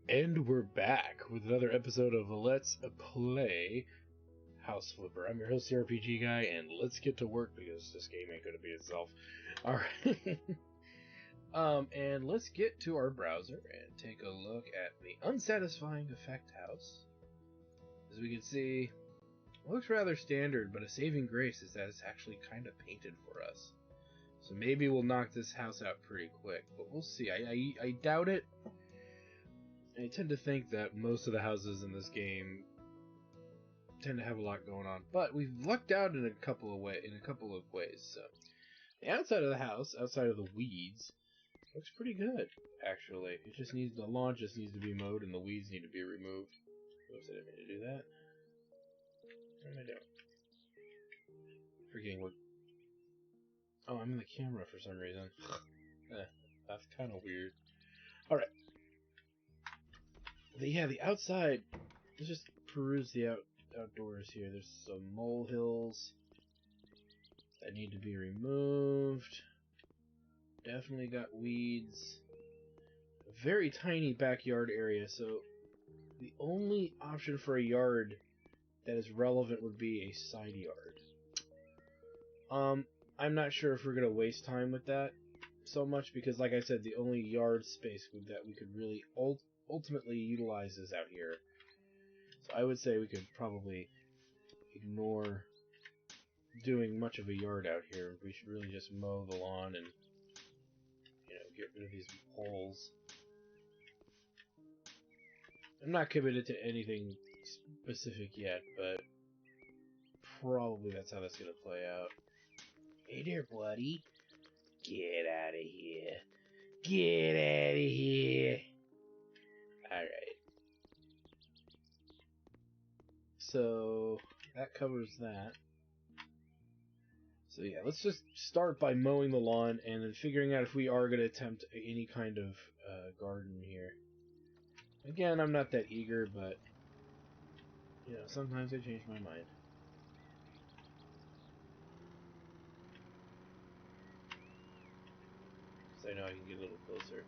And we're back with another episode of Let's Play House Flipper. I'm your host, the RPG Guy, and let's get to work because this game ain't gonna be itself. Alright. And let's get to our browser and take a look at the unsatisfying effect house. As we can see, it looks rather standard, but a saving grace is that it's actually kind of painted for us. So maybe we'll knock this house out pretty quick, but we'll see. I doubt it. I tend to think that most of the houses in this game tend to have a lot going on, but we've lucked out in a couple of ways. So the outside of the house, outside of the weeds, looks pretty good actually. The lawn just needs to be mowed and the weeds need to be removed. Oops, I didn't mean to do that. What am I doing? Forgetting what. Oh, I'm in the camera for some reason. That's kind of weird. All right. The outside. Let's just peruse the outdoors here. There's some molehills that need to be removed. Definitely got weeds. A very tiny backyard area, so the only option for a yard that is relevant would be a side yard. I'm not sure if we're gonna waste time with that so much because, like I said, the only yard space that we could really ultimately utilize is out here. So I would say we could probably ignore doing much of a yard out here. We should really just mow the lawn and, get rid of these holes. I'm not committed to anything specific yet, but probably that's how that's gonna play out. Hey there, buddy. Get out of here. Get out of here. Alright. So, that covers that. So yeah, let's just start by mowing the lawn and then figuring out if we are going to attempt any kind of garden here. Again, I'm not that eager, but, sometimes I change my mind. Because I know I can get a little closer.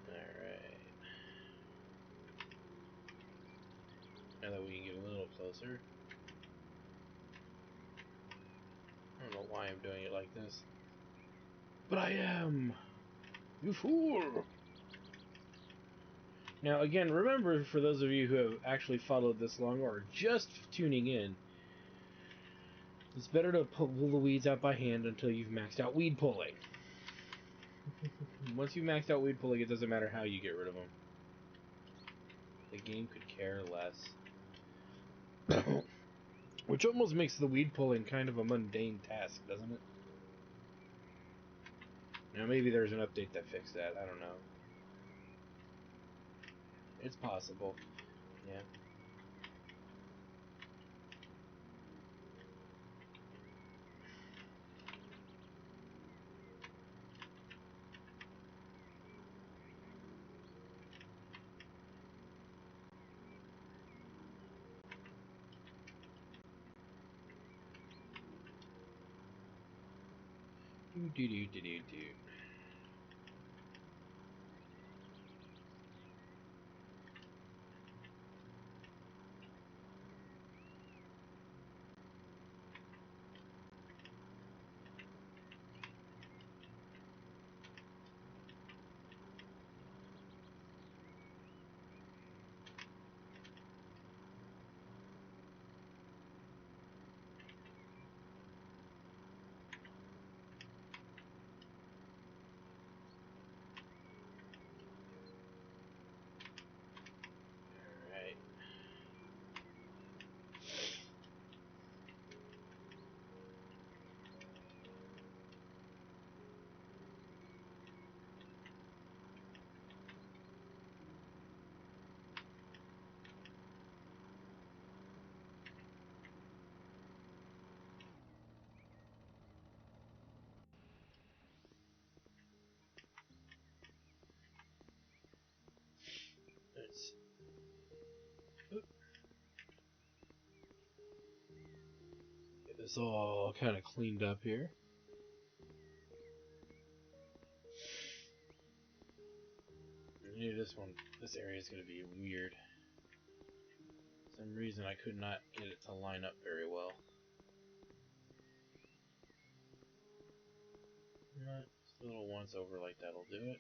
Alright. Now that we can get a little closer. I don't know why I'm doing it like this. But I am! You fool! Now, again, remember, for those of you who have actually followed this long or are just tuning in, it's better to pull the weeds out by hand until you've maxed out weed pulling. Once you've maxed out weed pulling, it doesn't matter how you get rid of them. The game could care less. Which almost makes the weed pulling kind of a mundane task, doesn't it? Now, maybe there's an update that fixed that. I don't know. It's possible. Yeah. Do. this all kind of cleaned up here. I knew this area is going to be weird. For some reason I could not get it to line up very well. Just a little once over like that'll do it.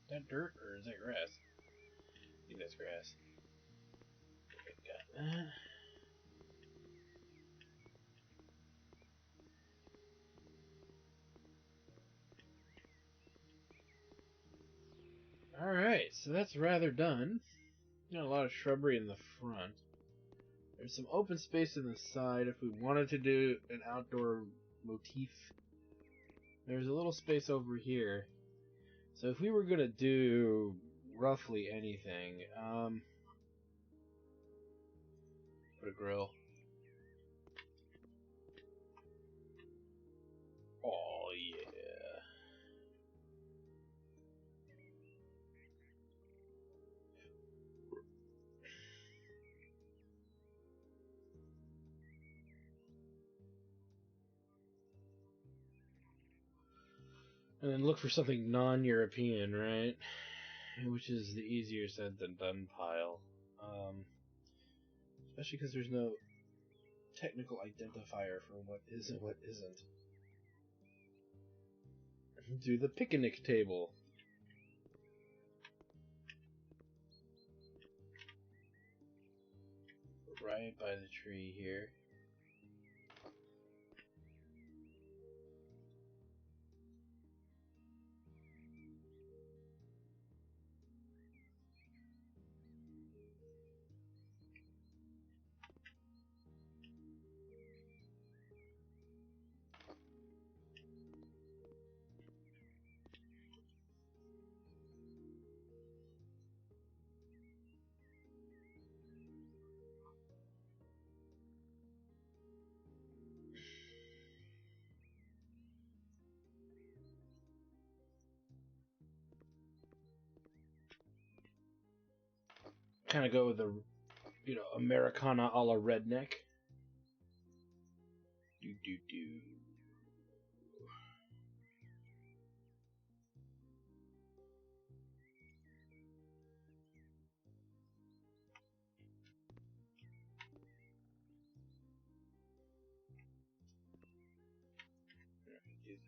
Is that dirt or is that grass? I think that's grass. Got that. Alright, so that's rather done. Got a lot of shrubbery in the front. There's some open space in the side if we wanted to do an outdoor motif. There's a little space over here. So if we were going to do roughly anything, put a grill. Oh yeah. And then look for something non-European, right? Which is the easier said than done pile. Especially because there's no technical identifier for what is and what isn't. Do the picnic table. Right by the tree here. Kind of go with the, Americana a la redneck. Do. Do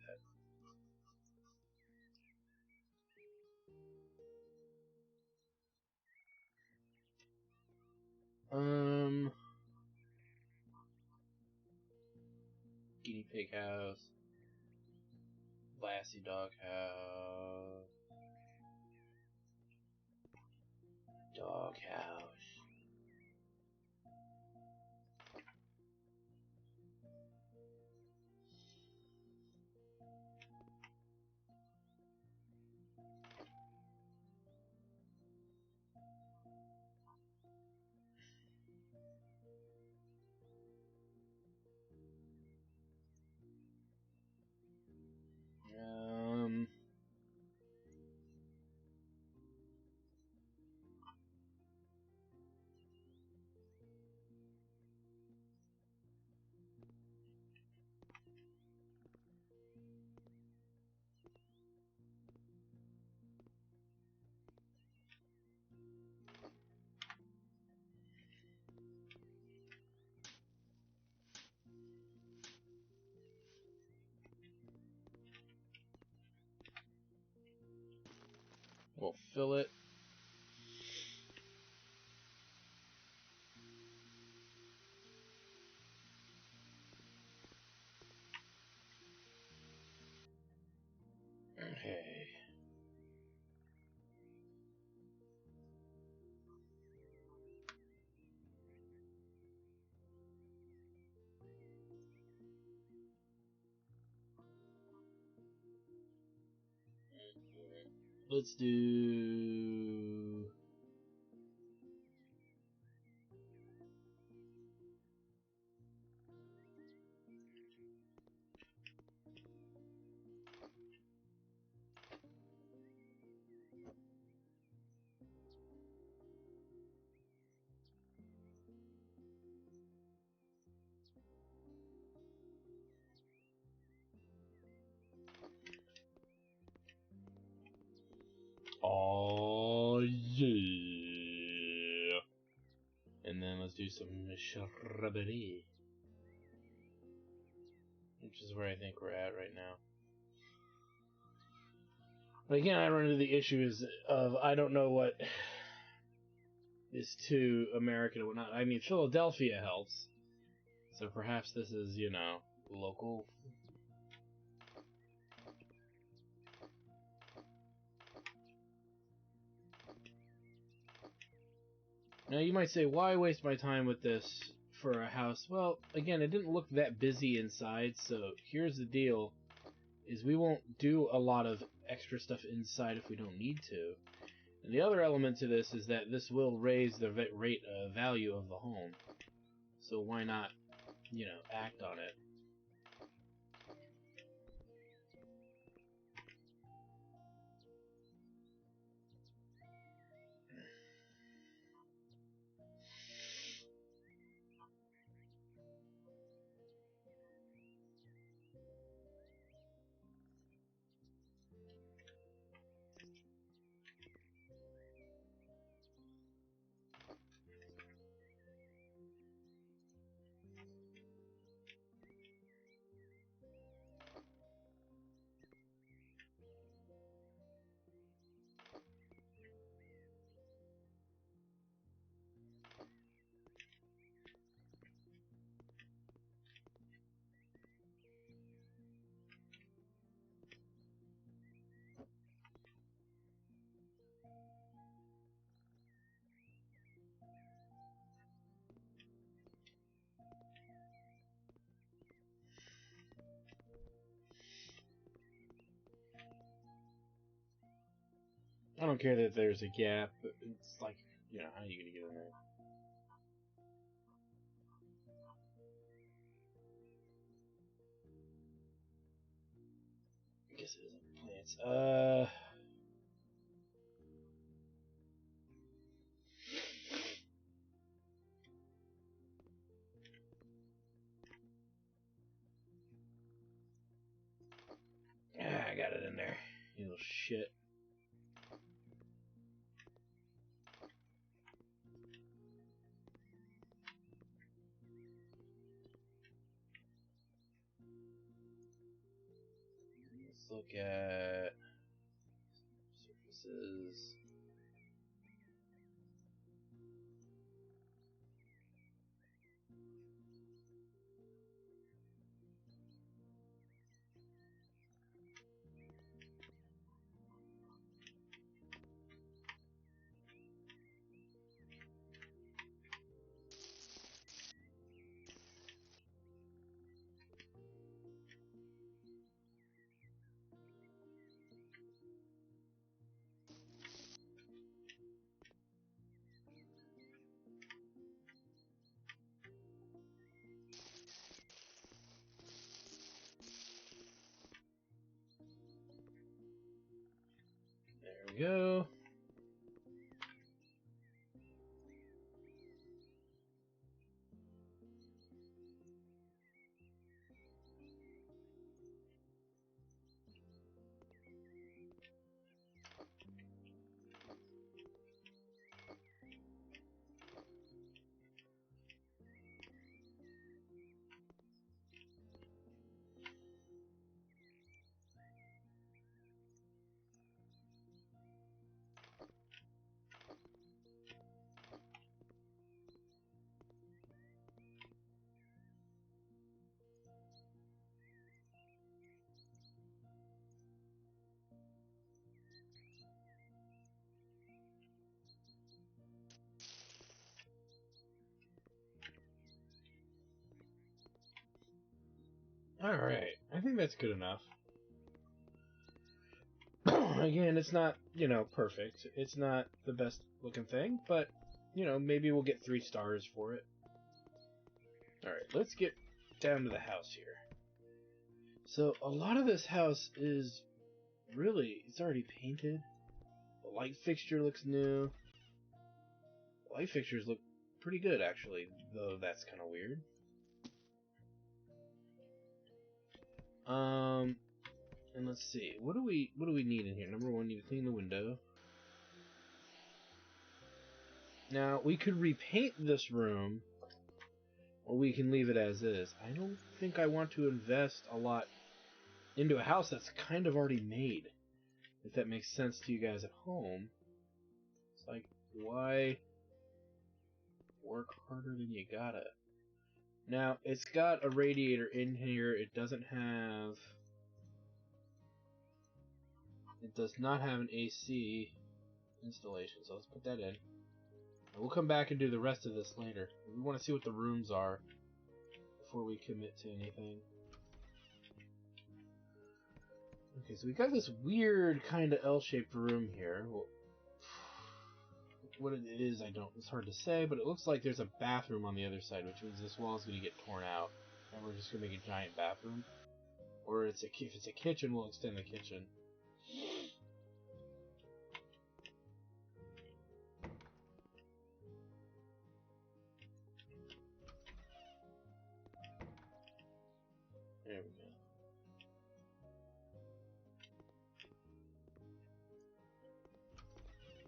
that. Guinea pig house. Lassie dog house. Dog house. We'll fill it. Okay. Let's do... Oh, yeah. And then let's do some shrubbery. Which is where I think we're at right now. But again, I run into the issues of I don't know what is too American or whatnot. I mean, Philadelphia helps. So perhaps this is, you know, local. Now you might say, why waste my time with this for a house? Well, again, it didn't look that busy inside, so here's the deal, is we won't do a lot of extra stuff inside if we don't need to. And the other element to this is that this will raise the rate value of the home. So why not, you know, act on it? I don't care that there's a gap, but it's like, you know, how are you gonna get in there? I guess it isn't plants. I got it in there. You little shit. Let's look at surfaces. There we go. Alright, I think that's good enough. Again, it's not, perfect. It's not the best looking thing, but, maybe we'll get 3 stars for it. Alright, let's get down to the house here. So, a lot of this house is really, it's already painted. The light fixture looks new. The light fixtures look pretty good, actually, though that's kind of weird. And let's see, what do we need in here? Number 1, need to clean the window. Now, we could repaint this room, or we can leave it as is. I don't think I want to invest a lot into a house that's kind of already made. If that makes sense to you guys at home. It's like, why work harder than you gotta? Now, it's got a radiator in here. It does not have an AC installation, so let's put that in. And we'll come back and do the rest of this later. We want to see what the rooms are before we commit to anything. Okay, so we got this weird kind of L-shaped room here. Well, what it is, it's hard to say, but it looks like there's a bathroom on the other side, which means this wall is going to get torn out, and we're just going to make a giant bathroom. Or if it's a kitchen, we'll extend the kitchen. There we go.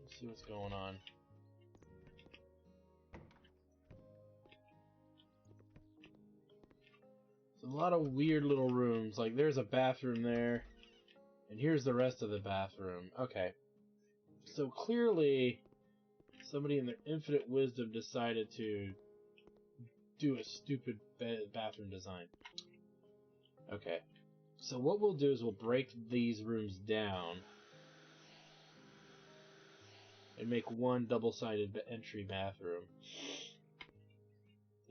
Let's see what's going on. It's a lot of weird little rooms. Like, there's a bathroom there, and here's the rest of the bathroom. Okay. So clearly, somebody in their infinite wisdom decided to do a stupid bathroom design. Okay. So what we'll do is we'll break these rooms down and make one double-sided entry bathroom.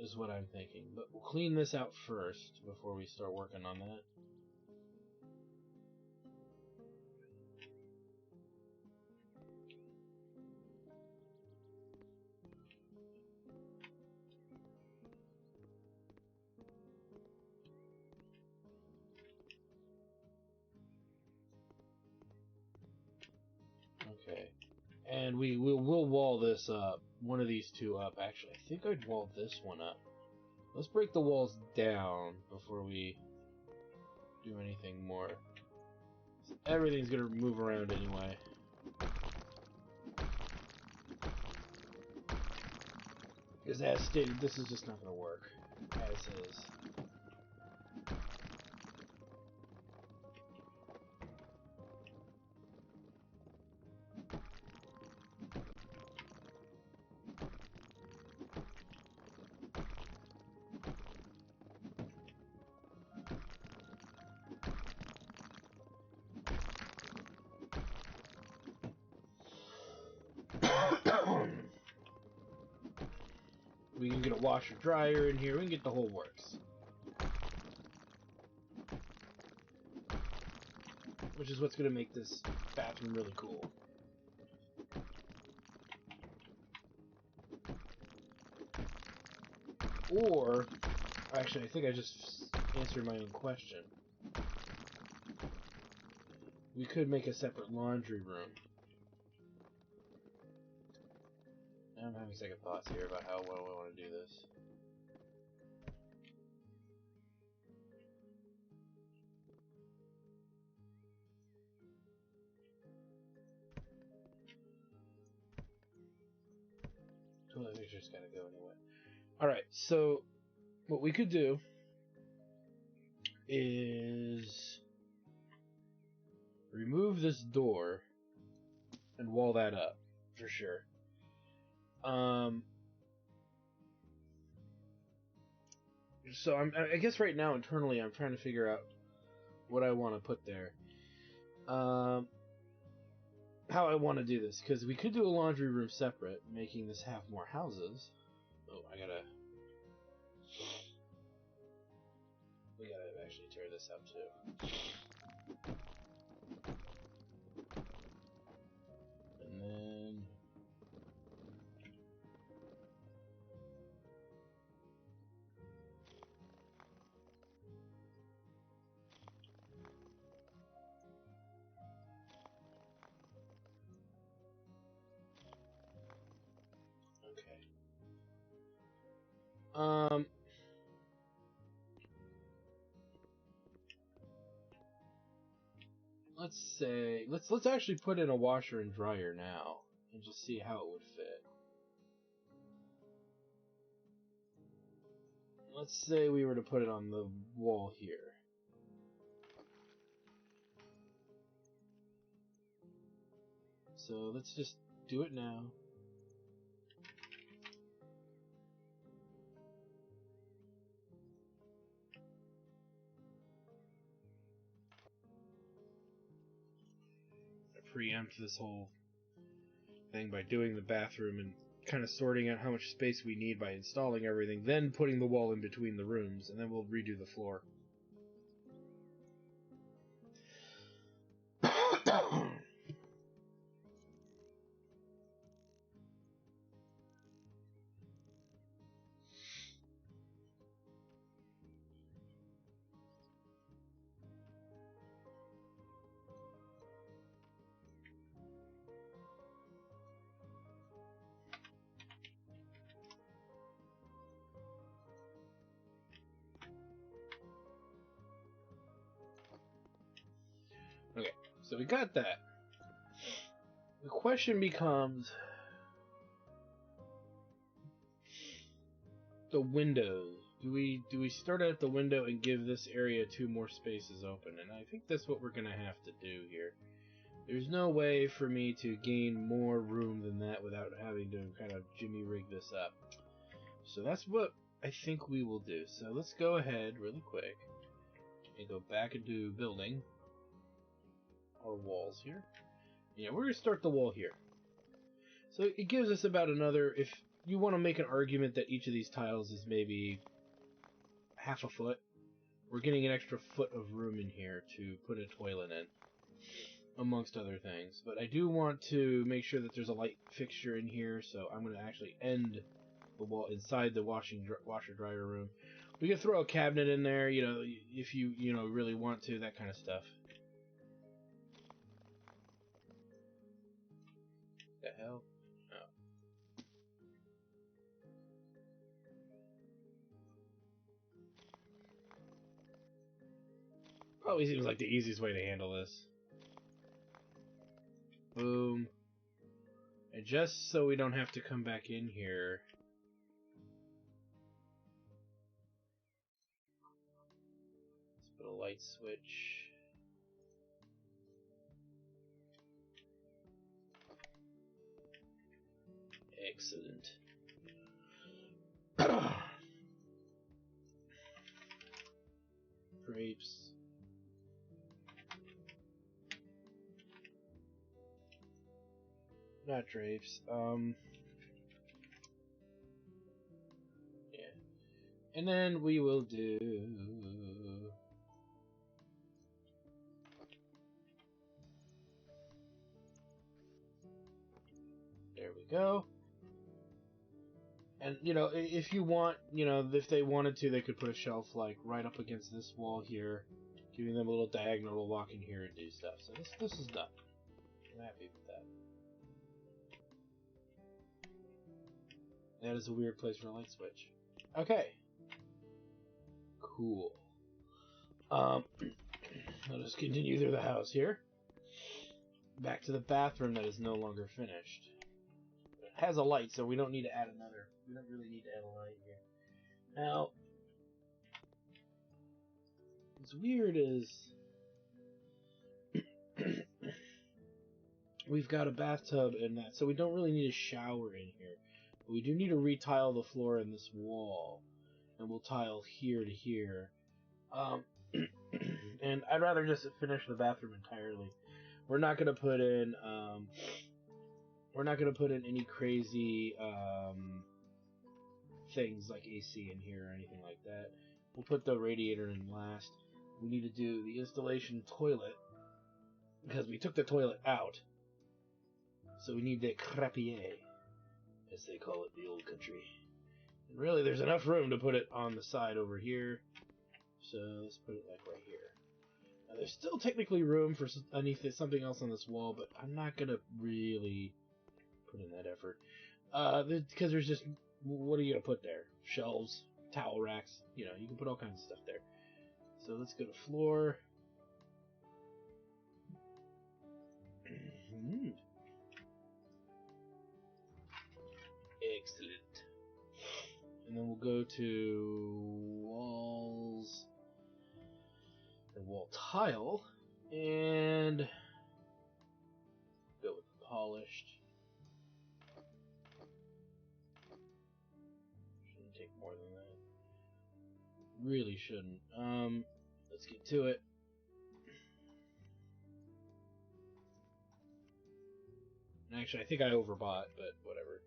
Is what I'm thinking. But we'll clean this out first before we start working on that. Okay. And we'll wall this up. One of these two up, actually. I think I'd wall this one up. Let's break the walls down before we do anything more. So everything's gonna move around anyway. Because as stated, this is just not gonna work. As is. We can get a washer dryer in here. We can get the whole works. Which is what's going to make this bathroom really cool. Or, actually, I think I just answered my own question. We could make a separate laundry room. I'm having second thoughts here about how well we want to do this. Toilet picture's gotta go anyway. Alright, so what we could do is remove this door and wall that up, for sure. So I guess right now internally I'm trying to figure out what I want to put there. How I want to do this, because we could do a laundry room separate, making this have more houses. Oh, we gotta actually tear this up too. Let's say let's actually put in a washer and dryer now and just see how it would fit. Let's say we were to put it on the wall here. So let's just do it now. I preempt this whole thing by doing the bathroom and kind of sorting out how much space we need by installing everything, then putting the wall in between the rooms, and then we'll redo the floor. Okay, so we got that. The question becomes the windows. Do we start at the window and give this area 2 more spaces open? And I think that's what we're gonna have to do here. There's no way for me to gain more room than that without having to kind of jimmy rig this up. So that's what I think we will do. So let's go ahead really quick and go back into building our walls here. Yeah, we're going to start the wall here. So it gives us about another, if you want to make an argument that each of these tiles is maybe half a foot, we're getting an extra foot of room in here to put a toilet in, amongst other things. But I do want to make sure that there's a light fixture in here, so I'm going to actually end the wall inside the washer-dryer room. We can throw a cabinet in there, you know, if you really want to, that kind of stuff. The hell? Oh. Probably seems like the easiest way to handle this. Boom. And just so we don't have to come back in here, let's put a light switch. Excellent. Drapes. Not drapes. Yeah. And then we will do... There we go. And, you know, if you want, you know, if they wanted to, they could put a shelf, like, right up against this wall here, giving them a little diagonal to walk in here and do stuff. So this is done. I'm happy with that. That is a weird place for a light switch. Okay. Cool. Let us continue through the house here. Back to the bathroom that is no longer finished. It has a light, so we don't need to add another. We don't really need to add a light here. Now, what's weird is we've got a bathtub and that, so we don't really need a shower in here. But we do need to retile the floor in this wall, and we'll tile here to here. And I'd rather just finish the bathroom entirely. We're not gonna put in any crazy things like AC in here or anything like that. We'll put the radiator in last. We need to do the installation toilet because we took the toilet out. So we need the crepier, as they call it in the old country. And really, there's enough room to put it on the side over here. So let's put it like right here. Now, there's still technically room for underneath something else on this wall, but I'm not gonna really put in that effort. Because there's just, what are you gonna put there? Shelves. towel racks. You know, you can put all kinds of stuff there. So let's go to floor. Excellent. And then we'll go to walls and wall tile and go with polished. Shouldn't take more than that. Really shouldn't. Let's get to it. Actually, I think I overbought, but whatever.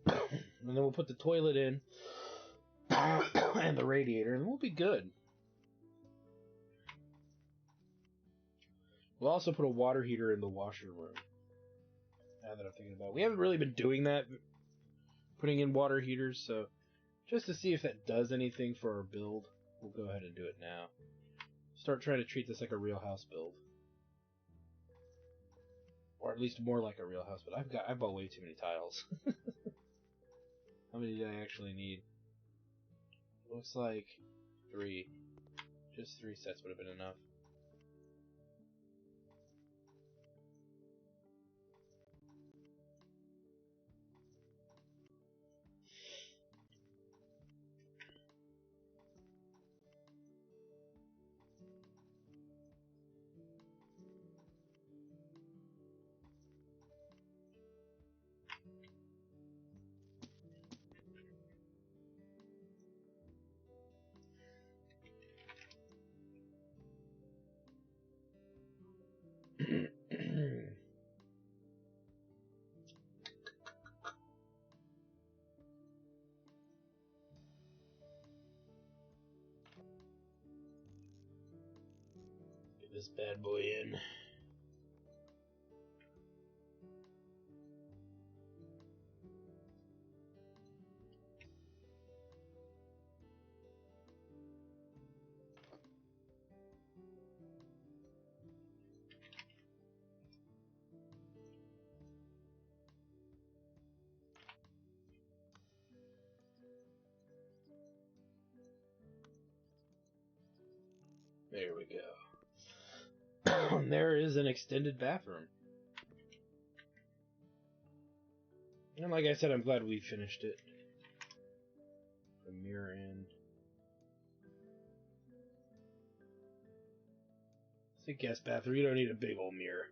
And then we'll put the toilet in and the radiator, and we'll be good. We'll also put a water heater in the washer room. Now that I'm thinking about it. We haven't really been doing that, putting in water heaters, so just to see if that does anything for our build, we'll go ahead and do it now. Start trying to treat this like a real house build. Or at least more like a real house, but I bought way too many tiles. How many do I actually need? Looks like 3. Just 3 sets would have been enough. Get this bad boy in. There we go. There is an extended bathroom. And like I said, I'm glad we finished it. The mirror in. It's a guest bathroom. You don't need a big old mirror.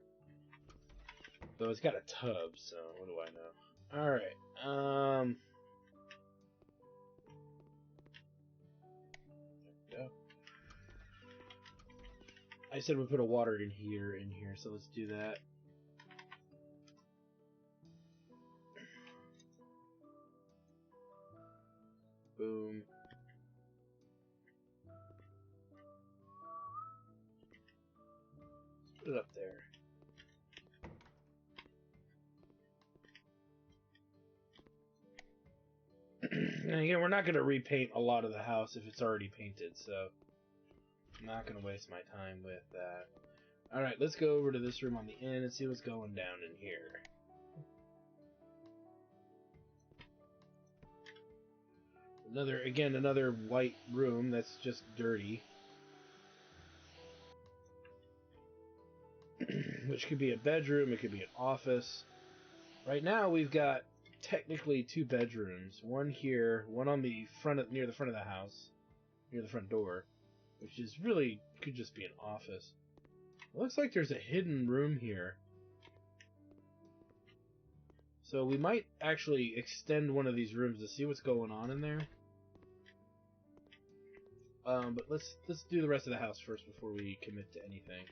Though it's got a tub, so what do I know? Alright, there we go. I said we put a water in here, so let's do that. Boom. Let's put it up there. And again, we're not going to repaint a lot of the house if it's already painted, so I'm not going to waste my time with that. Alright, let's go over to this room on the end and see what's going down in here. Another white room that's just dirty. Which could be a bedroom, it could be an office. Right now we've got technically 2 bedrooms. One here, one on the front near the front of the house, near the front door, which is really could just be an office. It looks like there's a hidden room here. So we might actually extend one of these rooms to see what's going on in there. But let's do the rest of the house first before we commit to anything.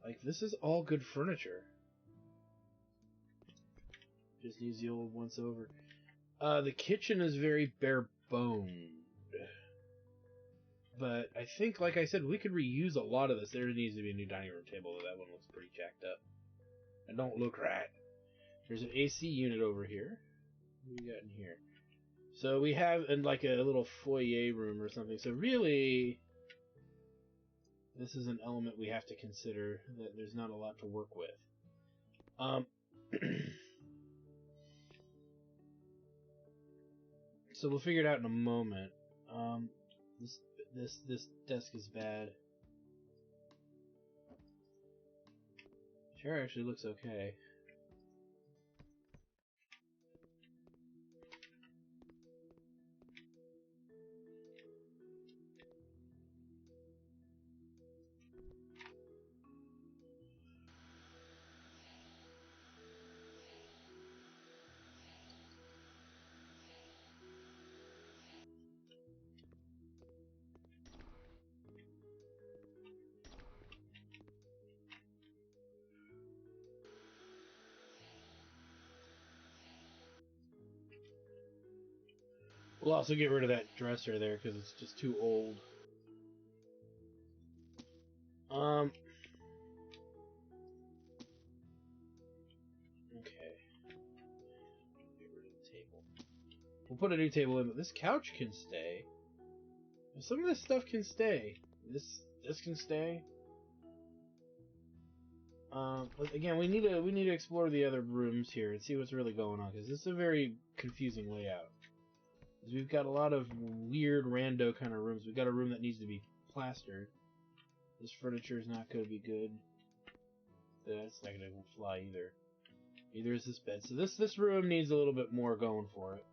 Like, this is all good furniture. Just needs the old once over. The kitchen is very bare boned. But I think, like I said, we could reuse a lot of this. There needs to be a new dining room table, though that one looks pretty jacked up. And don't look right. There's an AC unit over here. What do we got in here? So we have like a little foyer room or something. So really, this is an element we have to consider, that there's not a lot to work with. So so we'll figure it out in a moment. This desk is bad. Chair actually looks okay. We'll also get rid of that dresser there because it's just too old. Okay. Get rid of the table. We'll put a new table in, but this couch can stay. Some of this stuff can stay. This can stay. But again, we need to explore the other rooms here and see what's really going on because this is a very confusing layout. We've got a lot of weird rando kind of rooms. We've got a room that needs to be plastered. This furniture is not going to be good. That's not going to fly either. Neither is this bed. So this room needs a little bit more going for it.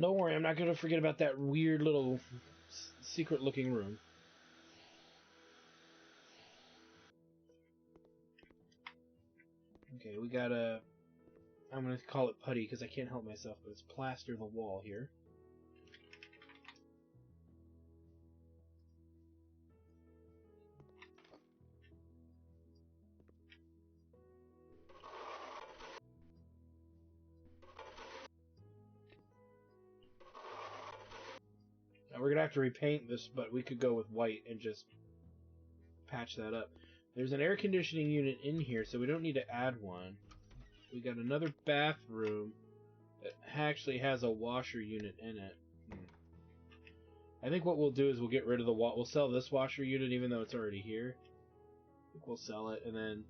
Don't worry, I'm not going to forget about that weird little secret-looking room. Okay, we gotta... I'm going to call it putty because I can't help myself, but it's plaster the wall here. Now we're going to have to repaint this, but we could go with white and just patch that up. There's an air conditioning unit in here, so we don't need to add one. We got another bathroom that actually has a washer unit in it. I think what we'll do is we'll get rid of the we'll sell this washer unit even though it's already here. I think we'll sell it and then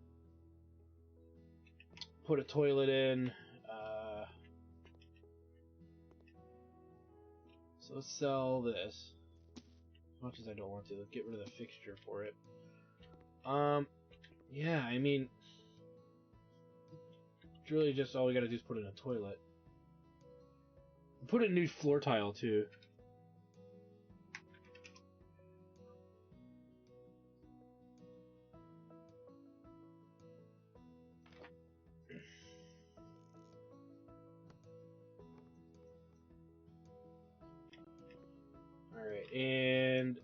put a toilet in. So let's sell this. As much as I don't want to, let's get rid of the fixture for it. Yeah, I mean, it's really just all we gotta do is put in a toilet. Put in new floor tile too. Alright, and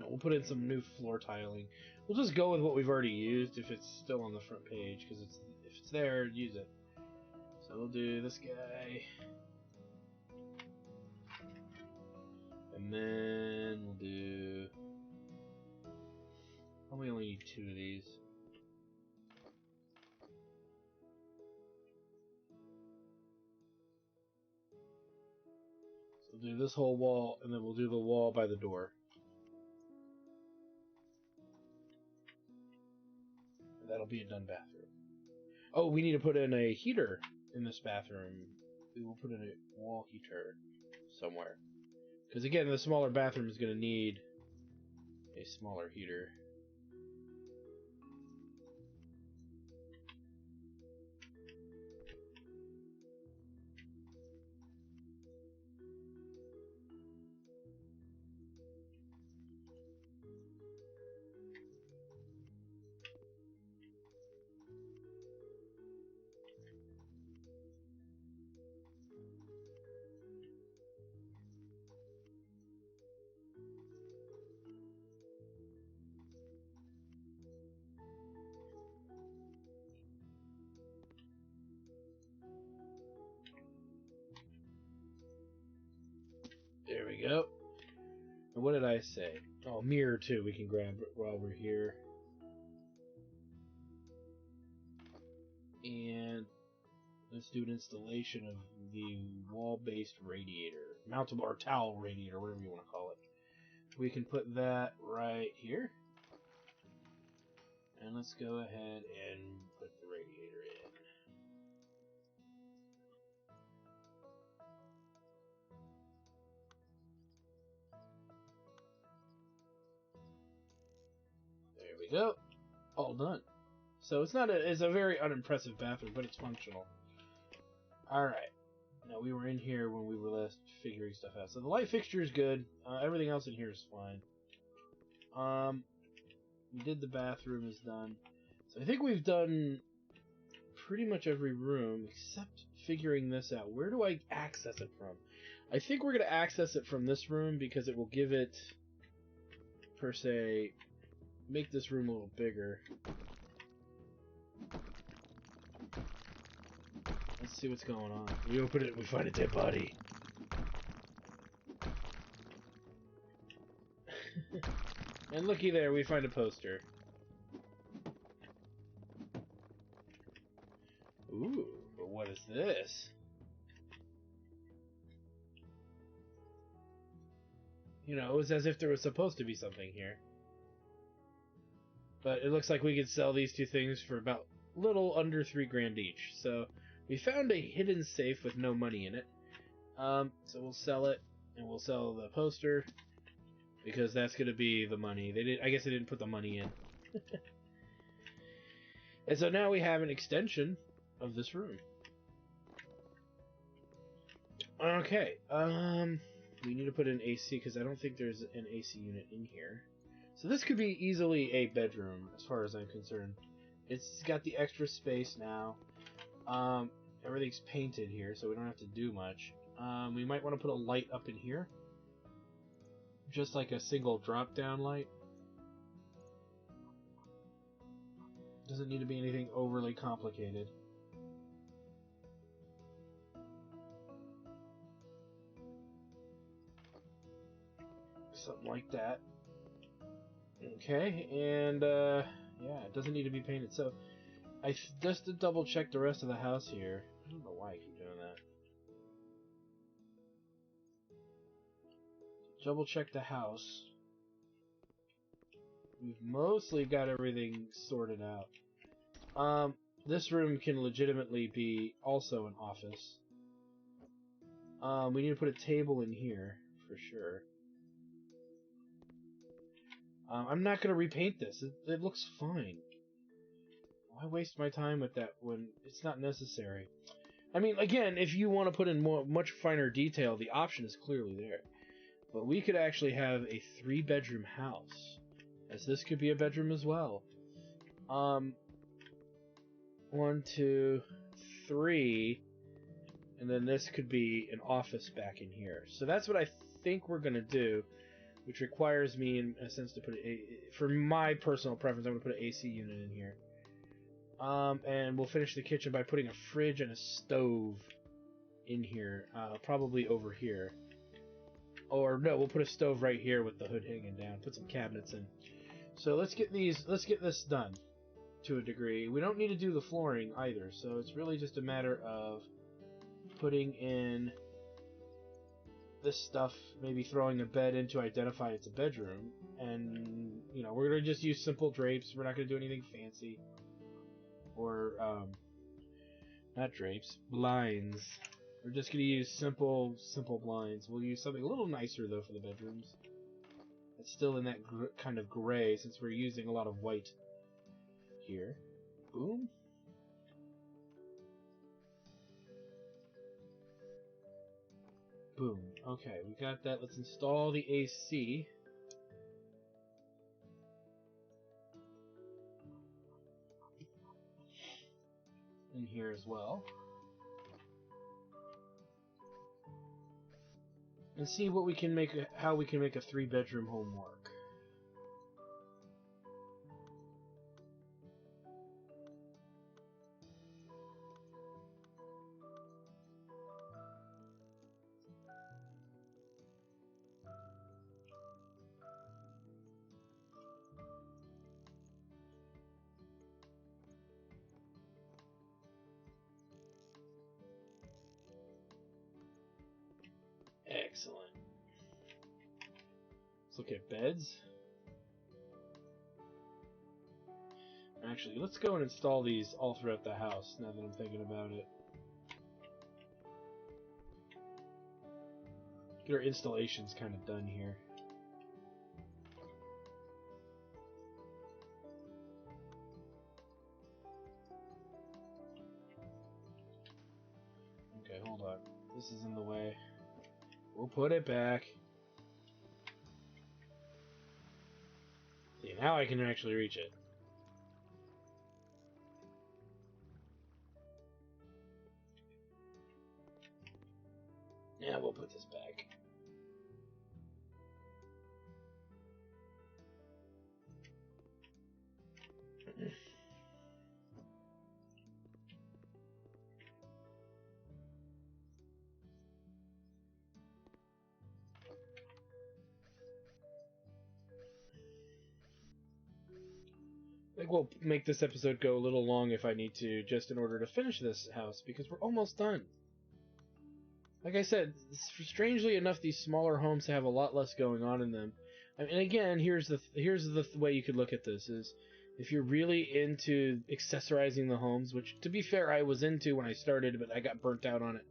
we'll put in some new floor tiling. We'll just go with what we've already used if it's still on the front page, because if it's there, use it. So we'll do this guy. And then we'll do... Probably only need 2 of these. So we'll do this whole wall, and then we'll do the wall by the door. And that'll be a done bathroom. Oh, we need to put in a heater in this bathroom. We will put in a wall heater somewhere. Because again, the smaller bathroom is going to need a smaller heater. There we go. And what did I say? Oh, mirror too. We can grab it while we're here. Let's do an installation of the wall-based radiator, mountable or towel radiator, whatever you want to call it. We can put that right here. And let's go ahead and put the radiator in. There we go. All done. So it's a very unimpressive bathroom, but it's functional. Alright. Now we were in here when we were last figuring stuff out. So the light fixture is good. Everything else in here is fine. We did the bathroom is done. So I think we've done pretty much every room except figuring this out. Where do I access it from? I think we're going to access it from this room because it will give it, per se, make this room a little bigger. Let's see what's going on. We open it and we find a dead body. And looky there, we find a poster. Ooh, but what is this? You know, it was as if there was supposed to be something here. But it looks like we could sell these two things for about little under $3 each. So we found a hidden safe with no money in it. So we'll sell it, and we'll sell the poster because that's going to be the money. I guess they didn't put the money in. And so now we have an extension of this room. Okay. We need to put in AC because I don't think there's an AC unit in here. So this could be easily a bedroom, as far as I'm concerned. It's got the extra space now. Everything's painted here, so we don't have to do much. We might want to put a light up in here. Just like a single drop-down light. Doesn't need to be anything overly complicated. Something like that. Okay, and yeah, it doesn't need to be painted. So, just to double check the rest of the house here. I don't know why I keep doing that. Double check the house. We've mostly got everything sorted out. This room can legitimately be also an office. We need to put a table in here, for sure. I'm not going to repaint this. It looks fine. Why waste my time with that when it's not necessary? I mean, again, if you want to put in much finer detail, the option is clearly there. But we could actually have a 3-bedroom house, as this could be a bedroom as well. 1, 2, 3, and then this could be an office back in here. So that's what I think we're going to do, which requires me, in a sense, to put for my personal preference, I'm going to put an AC unit in here. And we'll finish the kitchen by putting a fridge and a stove in here, probably over here. Or no, we'll put a stove right here with the hood hanging down. Put some cabinets in. So let's get this done to a degree. We don't need to do the flooring either, so it's really just a matter of putting in this stuff, maybe throwing a bed in to identify it's a bedroom, and you know, we're gonna just use simple drapes. We're not gonna do anything fancy. Or not drapes, blinds. We're just gonna use simple blinds. We'll use something a little nicer though for the bedrooms. It's still in that kind of gray since we're using a lot of white here. Boom. Boom. Okay, we got that. Let's install the AC. In here as well. And see what we can make, how we can make a 3-bedroom home work. Excellent. Let's look at beds. Actually, let's go and install these all throughout the house, now that I'm thinking about it. Get our installations kind of done here. Okay, hold on. This is in the way. We'll put it back. See, now I can actually reach it. Yeah, we'll put this back. I think we'll make this episode go a little long if I need to, just in order to finish this house, because we're almost done. Like I said, strangely enough, these smaller homes have a lot less going on in them. And again, here's the way you could look at this: is if you're really into accessorizing the homes, which, to be fair, I was into when I started, but I got burnt out on it.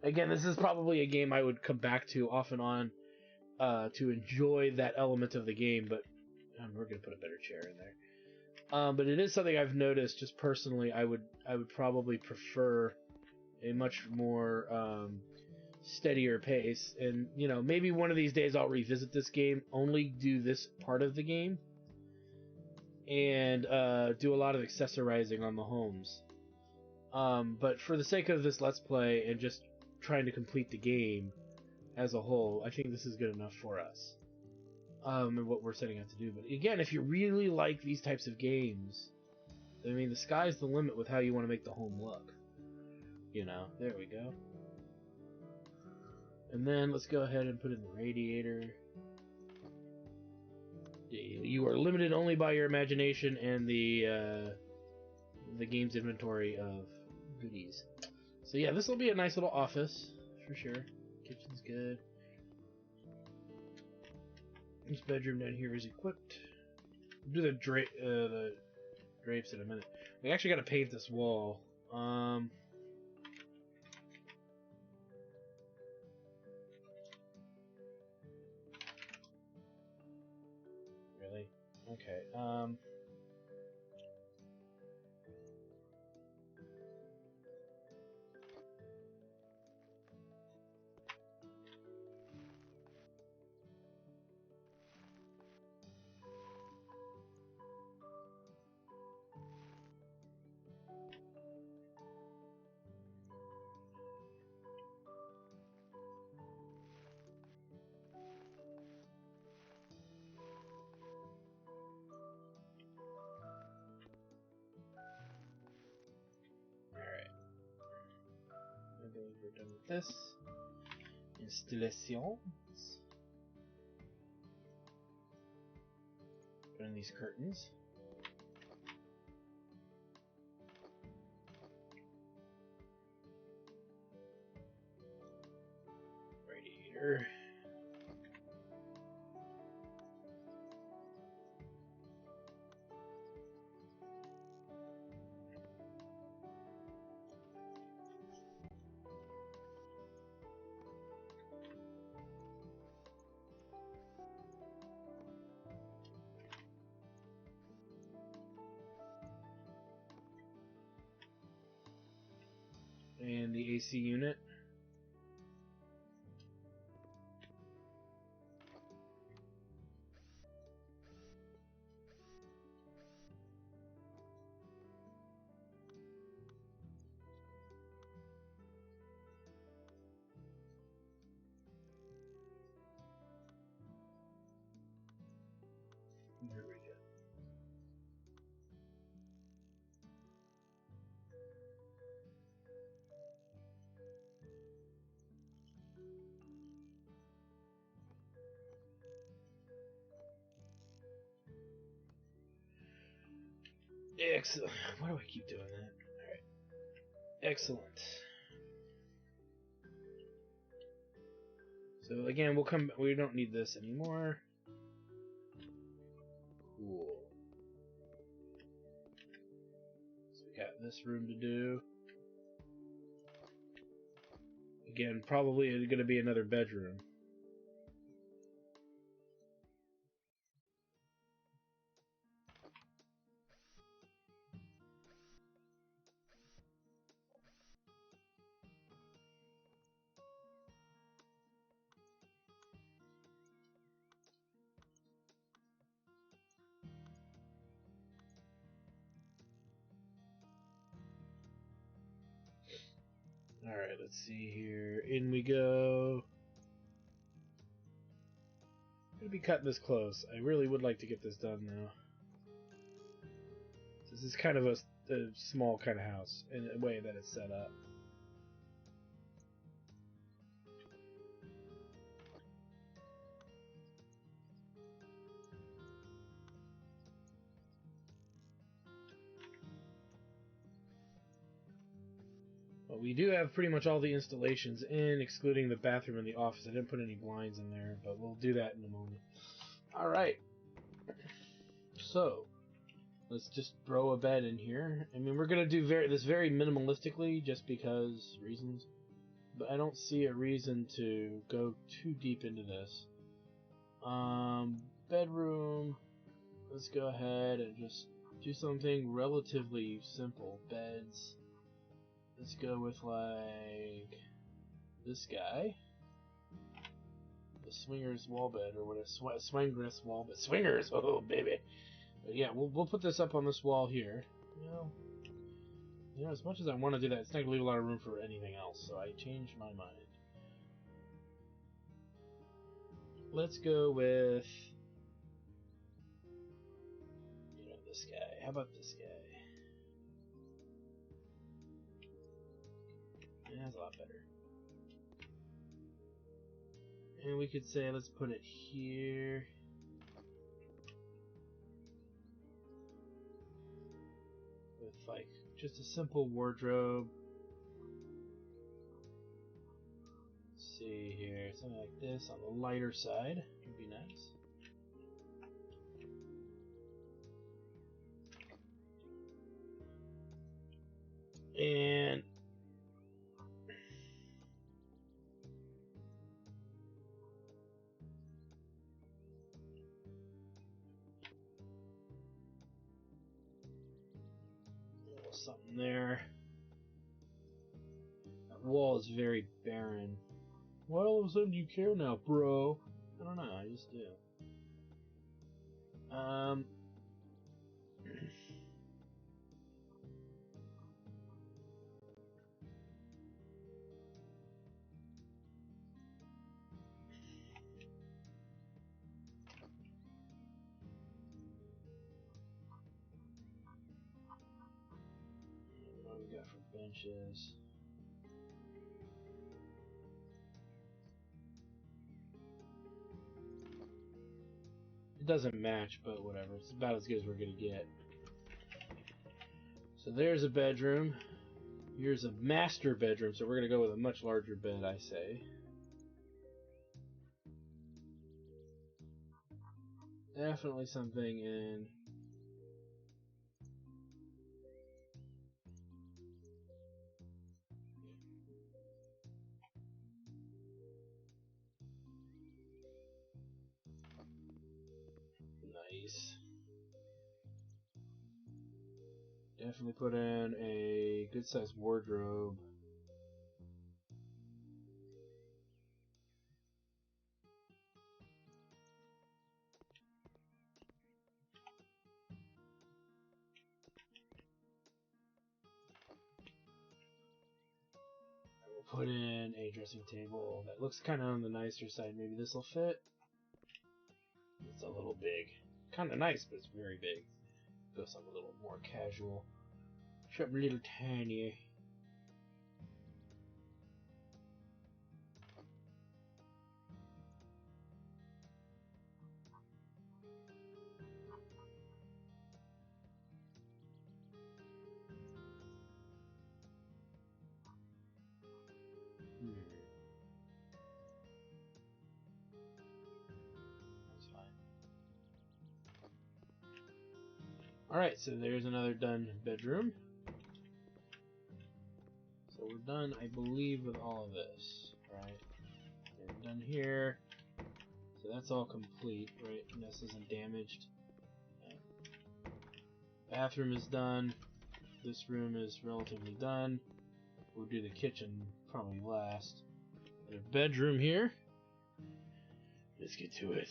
Again, this is probably a game I would come back to off and on to enjoy that element of the game. But we're gonna put a better chair in there. But it is something I've noticed, just personally. I would probably prefer a much more steadier pace, and maybe one of these days I'll revisit this game, only do this part of the game, and do a lot of accessorizing on the homes. But for the sake of this Let's Play and just trying to complete the game as a whole, I think this is good enough for us. And what we're setting out to do. But again, if you really like these types of games, I mean, the sky's the limit with how you want to make the home look. There we go. And then let's go ahead and put in the radiator. You are limited only by your imagination and the game's inventory of goodies. So yeah, this will be a nice little office for sure. Kitchen's good. This bedroom down here is equipped. We'll do the drapes in a minute. We actually got to paint this wall. Really? Okay. Alright. I believe we're done with this. Installations. Put in these curtains. Radiator. And the AC unit. Here we go. Excellent. Why do I keep doing that? Alright. Excellent. So again, we'll come. We don't need this anymore. Cool. So we got this room to do. Again, probably going to be another bedroom. Alright, let's see here. In we go. I'm going to be cutting this close. I really would like to get this done now. This is kind of a small kind of house in a way that it's set up. But we do have pretty much all the installations in, excluding the bathroom and the office. I didn't put any blinds in there, but we'll do that in a moment. Alright. So, let's just throw a bed in here. I mean, we're going to do this very minimalistically, just because reasons. But I don't see a reason to go too deep into this. Bedroom. Let's go ahead and just do something relatively simple. Beds. Let's go with, like, this guy. The swingers wall bed, or what a swingress wall bed. Swingers! Oh, baby! But yeah, we'll put this up on this wall here. You know, as much as I want to do that, it's not going to leave a lot of room for anything else, so I changed my mind. Let's go with, you know, this guy. How about this guy? Yeah, that's a lot better. And we could say, let's put it here. With, like, just a simple wardrobe. Let's see here, something like this on the lighter side would be nice. And something there. That wall is very barren. Why all of a sudden do you care now, bro? I don't know, I just do. What do we got for benches? It doesn't match, but whatever. It's about as good as we're gonna get. So there's a bedroom. Here's a master bedroom, so we're gonna go with a much larger bed, I say. Definitely something in. Nice. Definitely put in a good sized wardrobe. We'll put in a dressing table that looks kind of on the nicer side. Maybe this will fit. It's a little big. Kind of nice, but it's very big. Go something a little more casual. Something a little tinier. Alright, so there's another done bedroom. So we're done, I believe, with all of this, right? And we're done here. So that's all complete, right? And this isn't damaged. Bathroom is done. This room is relatively done. We'll do the kitchen probably last. Another bedroom here. Let's get to it.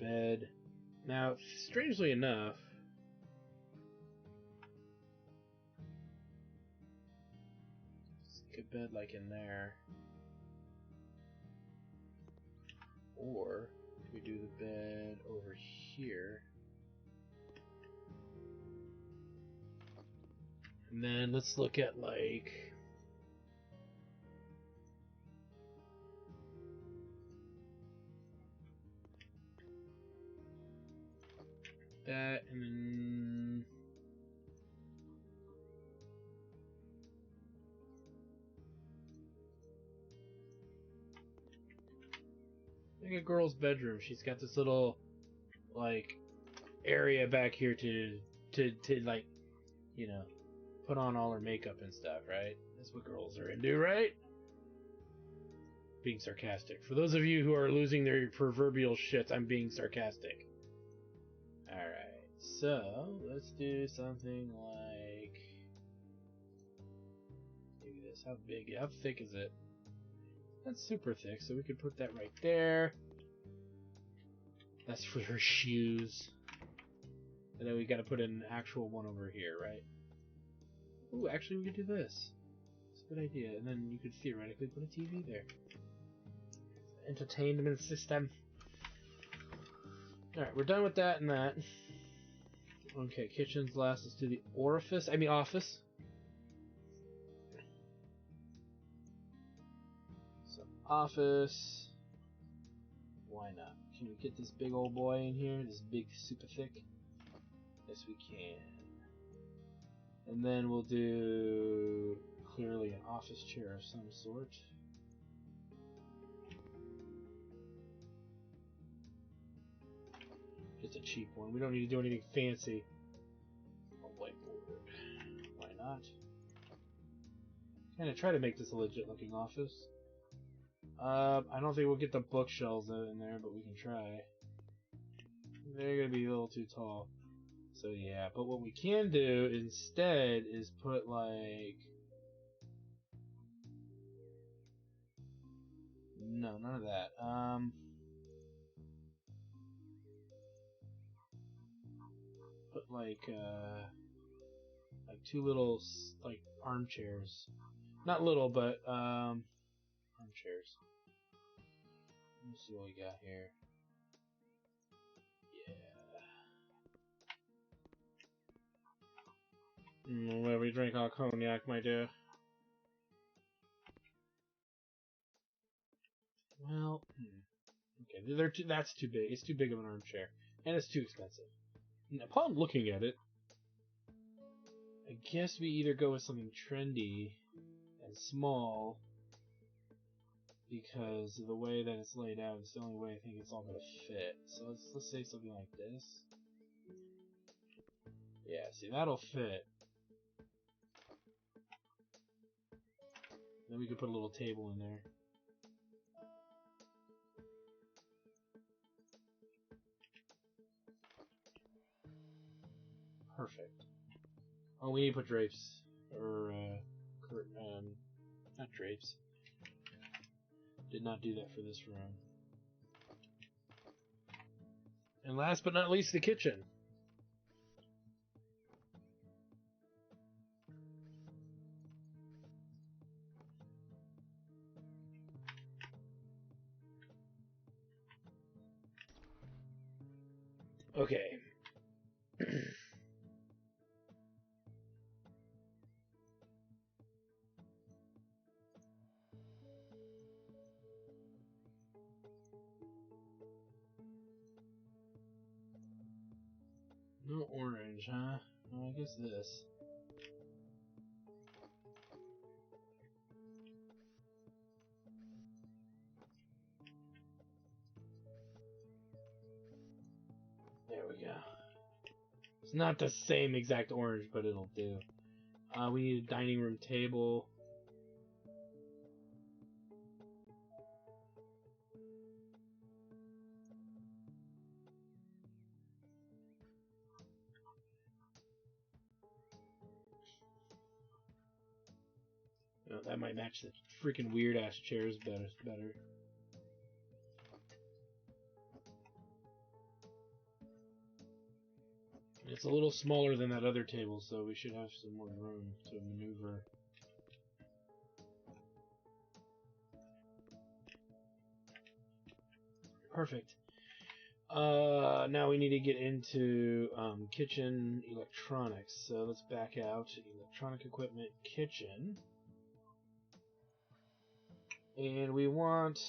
Bed. Now, strangely enough, stick a bed like in there. Or we do the bed over here. And then let's look at like that, and then like a girl's bedroom. She's got this little like area back here to like, you know, put on all her makeup and stuff, right? That's what girls are into, right? Being sarcastic. For those of you who are losing their proverbial shits, I'm being sarcastic. Alright, so let's do something like maybe this. How big, how thick is it? That's super thick, so we could put that right there. That's for her shoes. And then we gotta put an actual one over here, right? Ooh, actually we could do this. It's a good idea. And then you could theoretically put a TV there. Entertainment system. Alright, we're done with that and that. Okay, kitchen's last. Let's do the office. So, office. Why not? Can we get this big old boy in here? This big, super thick? Yes, we can. And then we'll do clearly an office chair of some sort. Just a cheap one. We don't need to do anything fancy. A whiteboard. Why not? Kind of try to make this a legit looking office. I don't think we'll get the bookshelves in there, but we can try. They're gonna be a little too tall. So yeah, but what we can do instead is put like... No, none of that. Put like two little like armchairs. Not little, but armchairs. Let me see what we got here. Yeah. Where we drink our cognac, my dear. Well, okay, that's too big. It's too big of an armchair, and it's too expensive. And upon looking at it, I guess we either go with something trendy and small, because of the way that it's laid out, it's the only way I think it's all gonna fit. So let's say something like this. Yeah, see, that'll fit. Then we could put a little table in there. Perfect. Oh, we need to put drapes. Or, not drapes. Did not do that for this room. And last but not least, the kitchen. Okay. No orange, huh? Well, I guess this. There we go. It's not the same exact orange, but it'll do. We need a dining room table. Oh, that might match the freaking weird ass chairs better. It's a little smaller than that other table, so we should have some more room to maneuver. Perfect. Now we need to get into kitchen electronics. So let's back out. Electronic equipment, kitchen. And we want...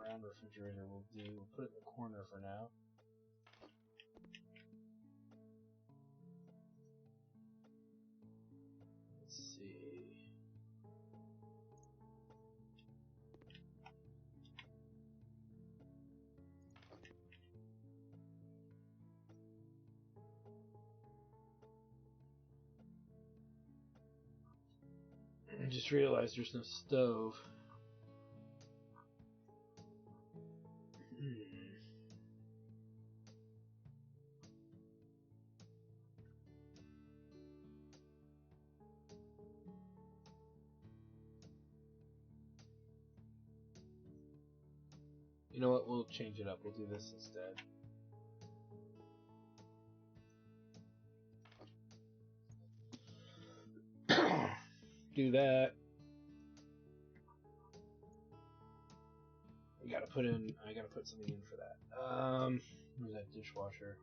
round refrigerator will do. We'll put it in the corner for now. Let's see. I just realized there's no stove. You know what? We'll change it up. We'll do this instead. Do that. I gotta put something in for that. Where's that dishwasher?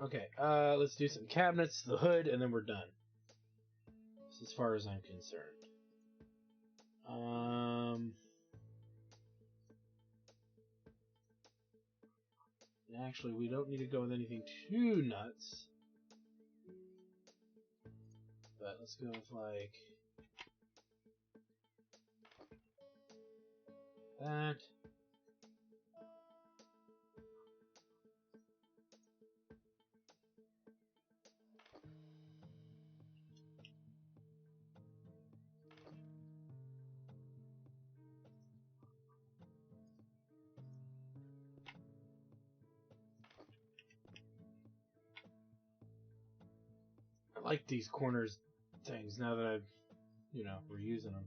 Okay, let's do some cabinets, the hood, and then we're done. As far as I'm concerned. Actually, we don't need to go with anything too nuts. But let's go with, like, that. I like these corners things now that I've, we're using them.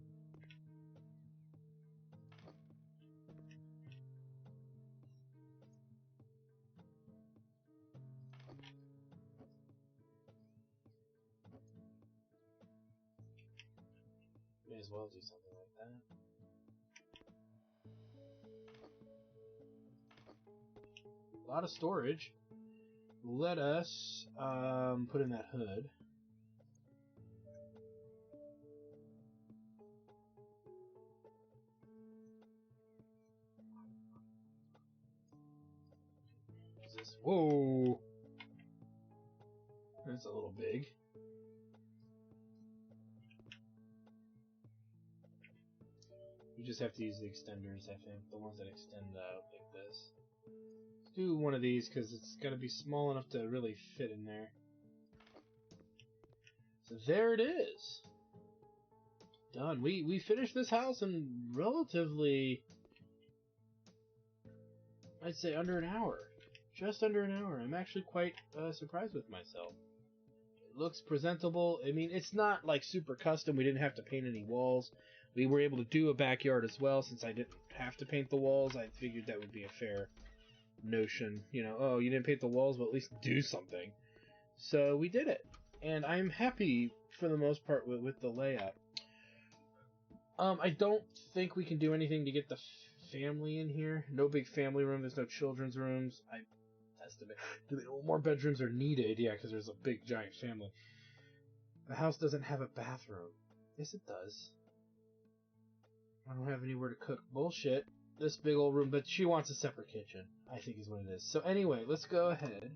May as well do something like that. A lot of storage. Let us put in that hood. What's this? Whoa! That's a little big. We just have to use the extenders, I think. The ones that extend out like this. Let's do one of these because it's got to be small enough to really fit in there. So there it is. Done. We finished this house in relatively, I'd say, under an hour. Just under an hour. I'm actually quite surprised with myself. It looks presentable. I mean, it's not like super custom. We didn't have to paint any walls. We were able to do a backyard as well. Since I didn't have to paint the walls, I figured that would be a fair notion. Oh, you didn't paint the walls, but at least do something. So we did it. And I'm happy, for the most part, with the layout. I don't think we can do anything to get the family in here. No big family room. There's no children's rooms. I estimate more bedrooms are needed. Yeah, because there's a big giant family. The house doesn't have a bathroom. Yes, it does. I don't have anywhere to cook. Bullshit. this big old room, but she wants a separate kitchen, I think is what it is. So anyway, let's go ahead,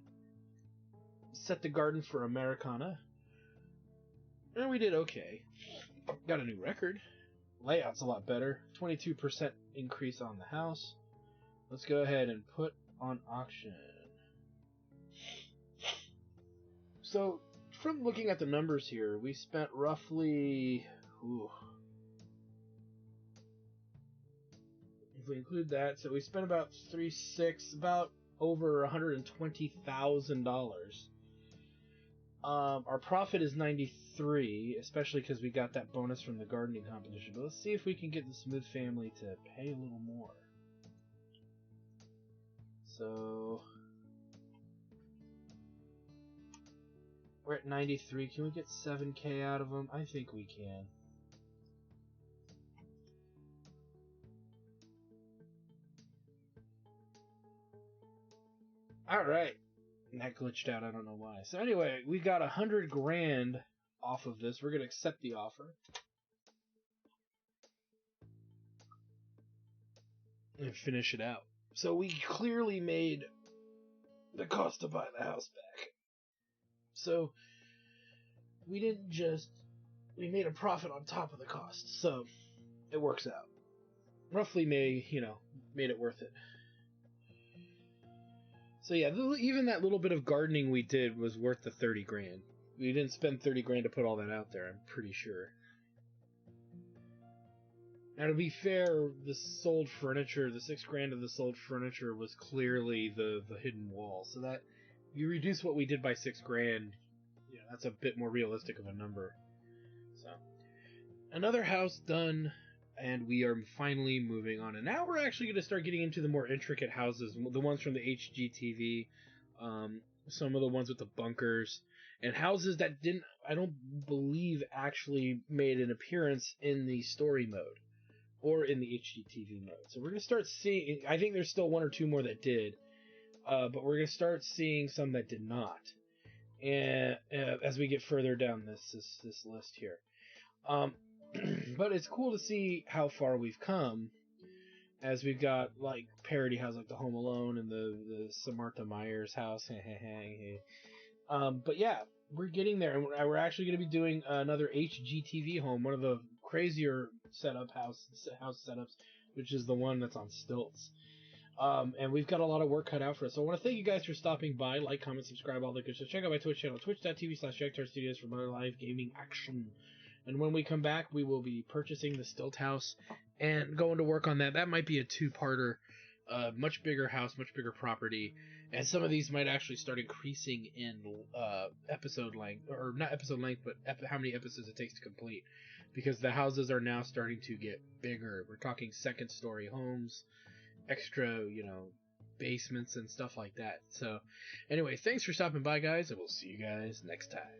set the garden for Americana, and we did okay. Got a new record. Layout's a lot better. 22% increase on the house. Let's go ahead and put on auction. So, from looking at the numbers here, we spent roughly... if we include that, so we spent about about over $120,000. Our profit is 93, especially because we got that bonus from the gardening competition. But let's see if we can get the Smith family to pay a little more. So we're at 93. Can we get 7K out of them? I think we can. All right. And that glitched out. I don't know why. So anyway, we got $100,000 off of this. We're gonna accept the offer and finish it out. So we clearly made the cost to buy the house back. So we didn't just... we made a profit on top of the cost. So it works out. Roughly made it worth it. So yeah, even that little bit of gardening we did was worth the $30,000. We didn't spend $30,000 to put all that out there, I'm pretty sure. Now to be fair, the sold furniture, the $6,000 of the sold furniture was clearly the hidden wall. So that, if you reduce what we did by $6,000, that's a bit more realistic of a number. So another house done, and we are finally moving on. And now we're actually going to start getting into the more intricate houses, the ones from the HGTV, some of the ones with the bunkers, and houses that I don't believe actually made an appearance in the story mode or in the HGTV mode. So we're going to start seeing, I think there's still one or two more that did, but we're going to start seeing some that did not. And as we get further down this list here. But it's cool to see how far we've come, as we've got like parody houses like the Home Alone and the Samantha Myers house. But yeah, we're getting there, and we're actually going to be doing another HGTV home, one of the crazier house setups, which is the one that's on stilts. And we've got a lot of work cut out for us. So I want to thank you guys for stopping by. Like, comment, subscribe, all the good stuff. Check out my Twitch channel, twitch.tv/JackTarStudios for more live gaming action. And when we come back, we will be purchasing the Stilt House and going to work on that. That might be a two-parter, much bigger house, much bigger property. And some of these might actually start increasing in episode length, or not episode length, but how many episodes it takes to complete. Because the houses are now starting to get bigger. We're talking second-story homes, extra, basements and stuff like that. So, anyway, thanks for stopping by, guys, and we'll see you guys next time.